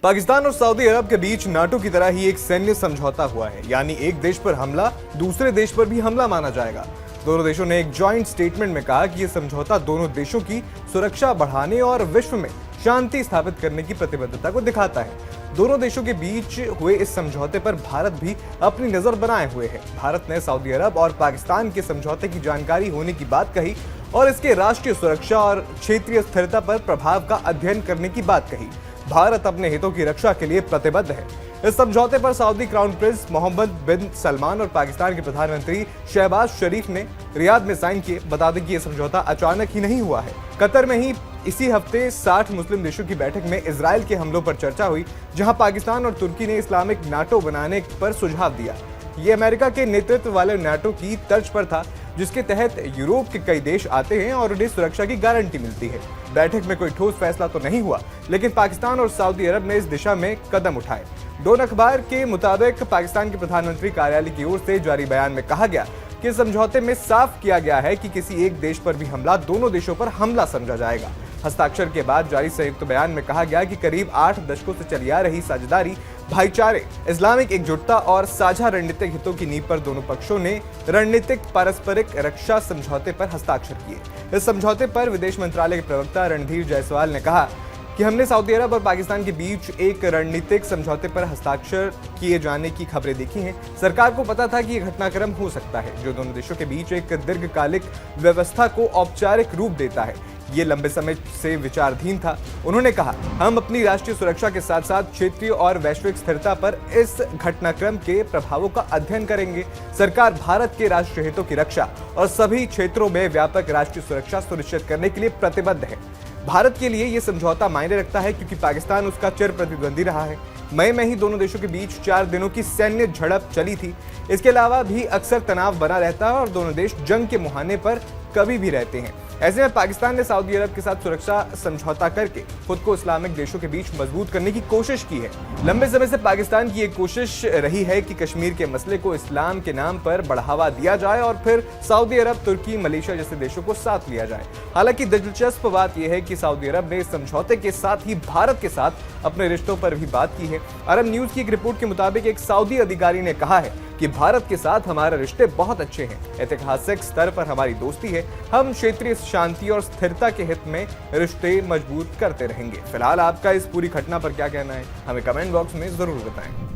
पाकिस्तान और सऊदी अरब के बीच नाटो की तरह ही एक सैन्य समझौता हुआ है, यानी एक देश पर हमला दूसरे देश पर भी हमला माना जाएगा। दोनों देशों ने एक जॉइंट स्टेटमेंट में कहा कि यह समझौता दोनों देशों की सुरक्षा बढ़ाने और विश्व में शांति स्थापित करने की प्रतिबद्धता को दिखाता है। दोनों देशों के बीच हुए इस समझौते पर भारत भी अपनी नजर बनाए हुए है। भारत ने सऊदी अरब और पाकिस्तान के समझौते की जानकारी होने की बात कही और इसके राष्ट्रीय सुरक्षा और क्षेत्रीय स्थिरता पर प्रभाव का अध्ययन करने की बात कही। भारत अपने हितों की रक्षा के लिए प्रतिबद्ध है। इस समझौते पर सऊदी क्राउन प्रिंस मोहम्मद बिन सलमान और पाकिस्तान के प्रधानमंत्री शहबाज शरीफ ने रियाद में साइन किए। बता दें कि यह समझौता अचानक ही नहीं हुआ है। कतर में ही इसी हफ्ते 60 मुस्लिम देशों की बैठक में इजराइल के हमलों पर चर्चा हुई, जहां पाकिस्तान और तुर्की ने इस्लामिक नाटो बनाने पर सुझाव दिया। ये अमेरिका के नेतृत्व वाले नाटो की तर्ज पर था, जिसके तहत यूरोप के कई देश आते हैं और उन्हें सुरक्षा की गारंटी मिलती है। बैठक में कोई ठोस फैसला तो नहीं हुआ, लेकिन पाकिस्तान और सऊदी अरब ने इस दिशा में कदम उठाए। डोन अखबार के मुताबिक पाकिस्तान के प्रधानमंत्री कार्यालय की ओर से जारी बयान में कहा गया कि समझौते में साफ किया गया है कि किसी एक देश पर भी हमला दोनों देशों पर हमला समझा जाएगा। हस्ताक्षर के बाद जारी संयुक्त बयान में कहा गया कि करीब 8 दशकों से चली आ रही साझेदारी, भाईचारे, इस्लामिक एकजुटता और साझा रणनीतिक हितों की नींव पर दोनों पक्षों ने रणनीतिक पारस्परिक रक्षा समझौते पर हस्ताक्षर किए। इस समझौते पर विदेश मंत्रालय के प्रवक्ता रणधीर जायसवाल ने कहा कि हमने सऊदी अरब और पाकिस्तान के बीच एक रणनीतिक समझौते पर हस्ताक्षर किए जाने की खबरें देखी हैं। सरकार को पता था कि यह घटनाक्रम हो सकता है, जो दोनों देशों के बीच एक दीर्घकालिक व्यवस्था को औपचारिक रूप देता है। ये लंबे समय से विचाराधीन था। उन्होंने कहा, हम अपनी राष्ट्रीय सुरक्षा के साथ साथ क्षेत्रीय और वैश्विक स्थिरता पर इस घटनाक्रम के प्रभावों का अध्ययन करेंगे। सरकार भारत के राष्ट्रीय हितों की रक्षा और सभी क्षेत्रों में व्यापक राष्ट्रीय सुरक्षा सुनिश्चित करने के लिए प्रतिबद्ध है। भारत के लिए यह समझौता मायने रखता है क्योंकि पाकिस्तान उसका चिर प्रतिद्वंदी रहा है। मई में ही दोनों देशों के बीच 4 दिनों की सैन्य झड़प चली थी। इसके अलावा भी अक्सर तनाव बना रहता है और दोनों देश जंग के मुहाने पर कभी भी रहते हैं। ऐसे में पाकिस्तान ने सऊदी अरब के साथ सुरक्षा समझौता करके खुद को इस्लामिक देशों के बीच मजबूत करने की कोशिश की है। लंबे समय से पाकिस्तान की एक कोशिश रही है कि कश्मीर के मसले को इस्लाम के नाम पर बढ़ावा दिया जाए और फिर सऊदी अरब, तुर्की, मलेशिया जैसे देशों को साथ लिया जाए। हालांकि दिलचस्प बात यह है कि सऊदी अरब ने इस समझौते के साथ ही भारत के साथ अपने रिश्तों पर भी बात की है। अरब न्यूज की एक रिपोर्ट के मुताबिक एक सऊदी अधिकारी ने कहा है कि भारत के साथ हमारे रिश्ते बहुत अच्छे हैं, ऐतिहासिक स्तर पर हमारी दोस्ती है, हम क्षेत्रीय शांति और स्थिरता के हित में रिश्ते मजबूत करते रहेंगे। फिलहाल आपका इस पूरी घटना पर क्या कहना है, हमें कमेंट बॉक्स में जरूर बताएं।